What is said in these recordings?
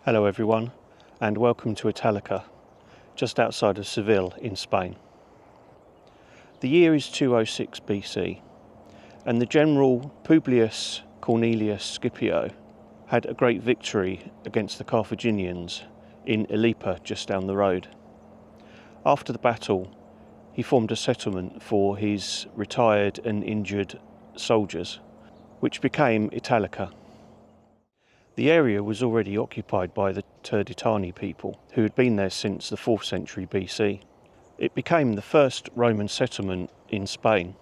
Hello everyone, and welcome to Italica, just outside of Seville in Spain. The year is 206 BC, and the general Publius Cornelius Scipio had a great victory against the Carthaginians in Ilipa, just down the road. After the battle, he formed a settlement for his retired and injured soldiers, which became Italica. The area was already occupied by the Turdetani people, who had been there since the 4th century BC. It became the first Roman settlement in Spain.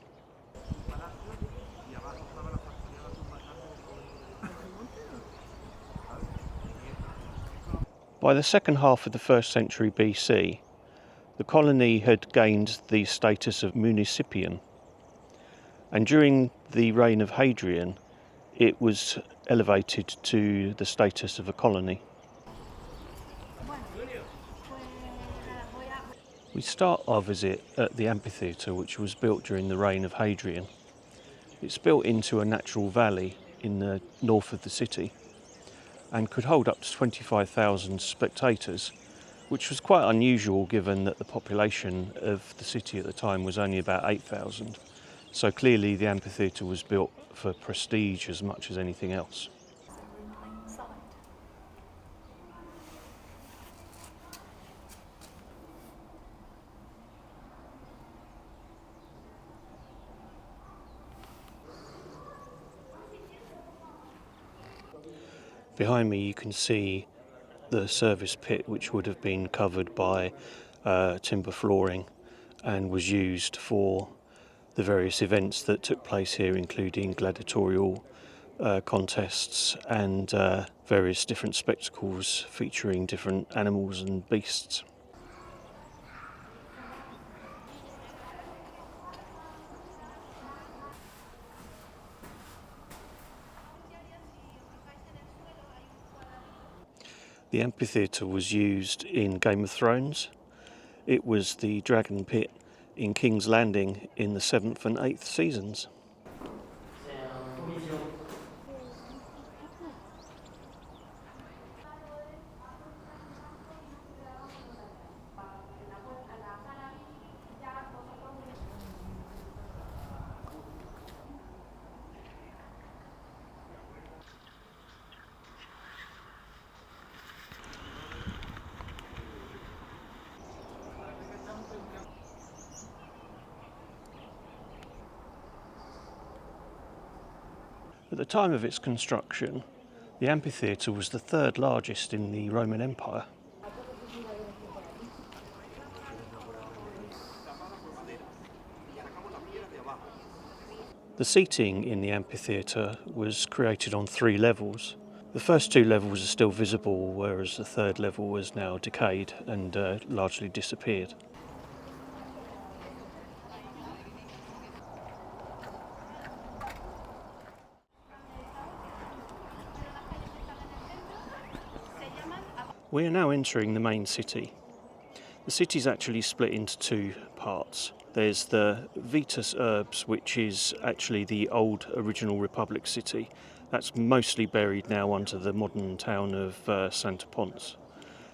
By the second half of the 1st century BC, the colony had gained the status of municipium, and during the reign of Hadrian, it was elevated to the status of a colony. We start our visit at the Amphitheatre, which was built during the reign of Hadrian. It's built into a natural valley in the north of the city and could hold up to 25,000 spectators, which was quite unusual given that the population of the city at the time was only about 8,000. So clearly the amphitheatre was built for prestige as much as anything else. Behind me you can see the service pit, which would have been covered by timber flooring and was used for the various events that took place here, including gladiatorial contests and various different spectacles featuring different animals and beasts. The amphitheatre was used in Game of Thrones. It was the dragon pit in King's Landing in the 7th and 8th seasons. At the time of its construction, the amphitheatre was the 3rd largest in the Roman Empire. The seating in the amphitheatre was created on 3 levels. The first 2 levels are still visible, whereas the 3rd level has now decayed and largely disappeared. We are now entering the main city. The city is actually split into 2 parts. There's the Vetus Urbs, which is actually the old original Republic city. That's mostly buried now under the modern town of Santa Ponce.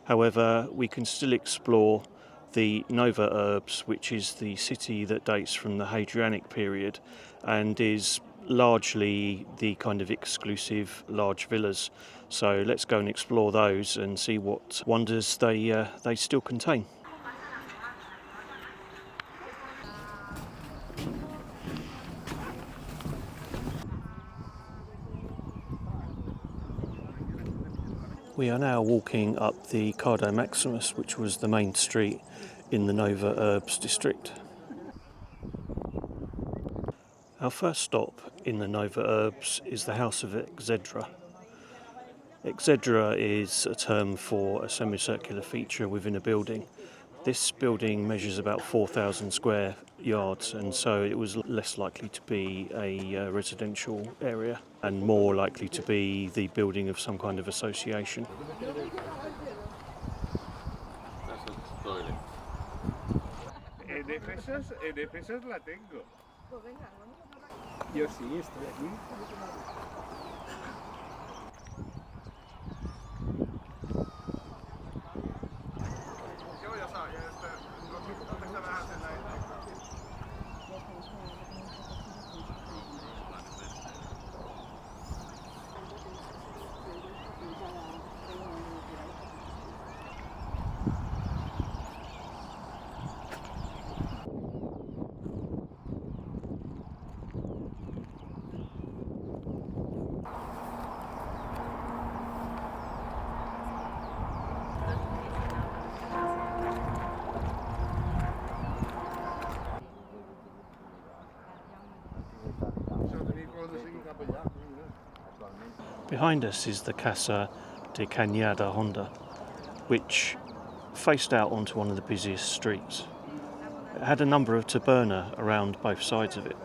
However, we can still explore the Nova Urbs, which is the city that dates from the Hadrianic period and is largely the kind of exclusive large villas. So let's go and explore those and see what wonders they still contain. We are now walking up the Cardo Maximus, which was the main street in the Nova Urbs district. Our first stop in the Nova Urbs is the house of Exedra. Exedra is a term for a semicircular feature within a building. This building measures about 4,000 square yards, and so it was less likely to be a residential area and more likely to be the building of some kind of association. En Efesos la tengo. Yo sí, estoy aquí. Behind us is the Casa de Cañada Honda, which faced out onto one of the busiest streets. It had a number of taberna around both sides of it.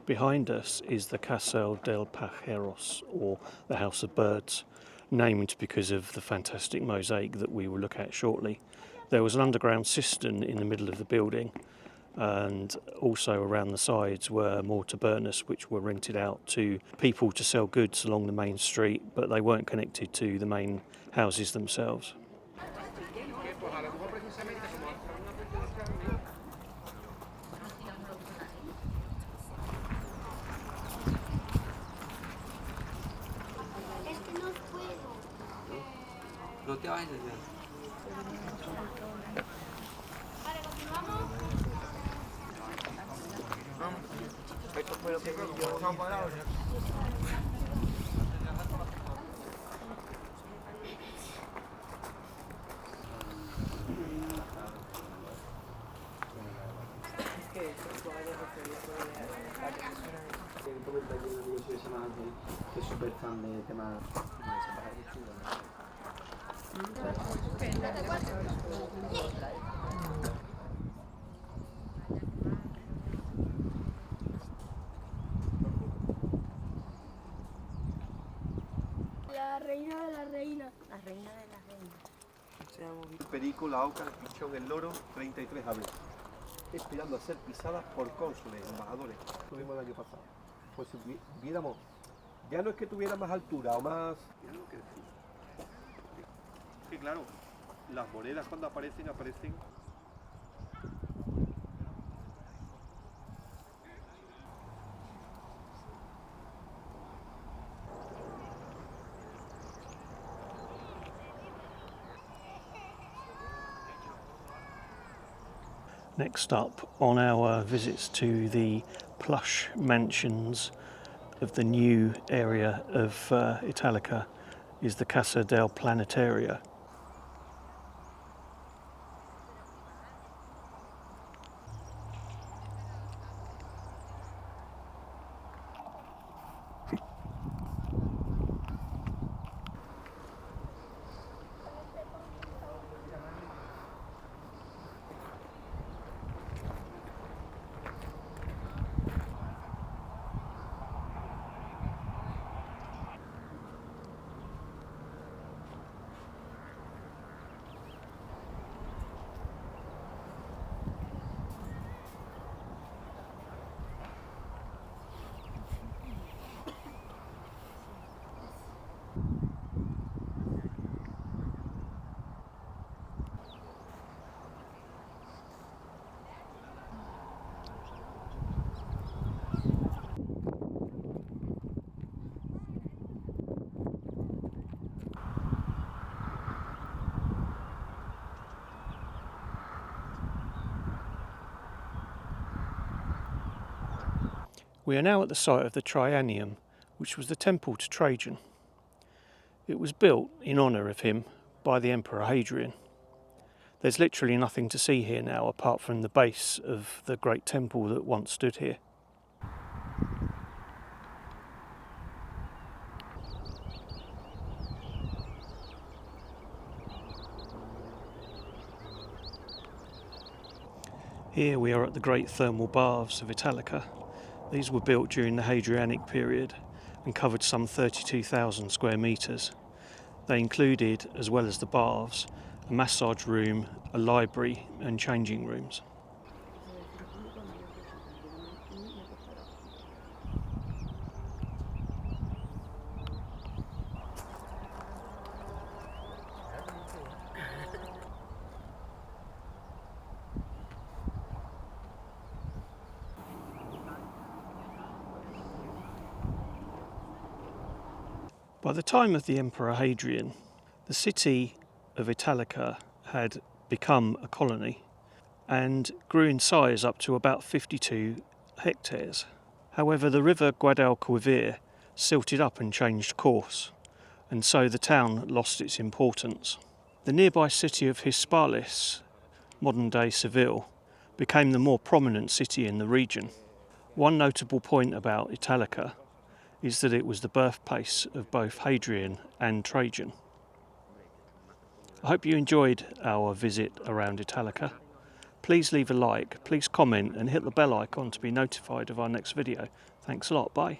Behind us is the Casa del Pajaros, or the House of Birds, named because of the fantastic mosaic that we will look at shortly. There was an underground cistern in the middle of the building, and also around the sides were more tabernas which were rented out to people to sell goods along the main street, but they weren't connected to the main houses themselves. No te vayas desde que es súper fan de temas. La reina de la reina. La reina de la reina. El perico, la oca, el pichón, el loro, 33 aves. Esperando a ser pisadas por cónsules, embajadores. Tuvimos el año pasado. Pues si viéramos, ya no es que tuviera más altura o más. Mira lo que decimos. Que claro, las monedas cuando aparecen. Next up on our visits to the plush mansions of the new area of Italica is the Casa del Planetario. We are now at the site of the Traianeum, which was the temple to Trajan. It was built in honour of him by the Emperor Hadrian. There's literally nothing to see here now apart from the base of the great temple that once stood here. Here we are at the great thermal baths of Italica. These were built during the Hadrianic period and covered some 32,000 square metres. They included, as well as the baths, a massage room, a library and changing rooms. By the time of the Emperor Hadrian, the city of Italica had become a colony and grew in size up to about 52 hectares. However, the river Guadalquivir silted up and changed course, and so the town lost its importance. The nearby city of Hispalis, modern-day Seville, became the more prominent city in the region. One notable point about Italica is that it was the birthplace of both Hadrian and Trajan. I hope you enjoyed our visit around Italica. Please leave a like, please comment and hit the bell icon to be notified of our next video. Thanks a lot, bye.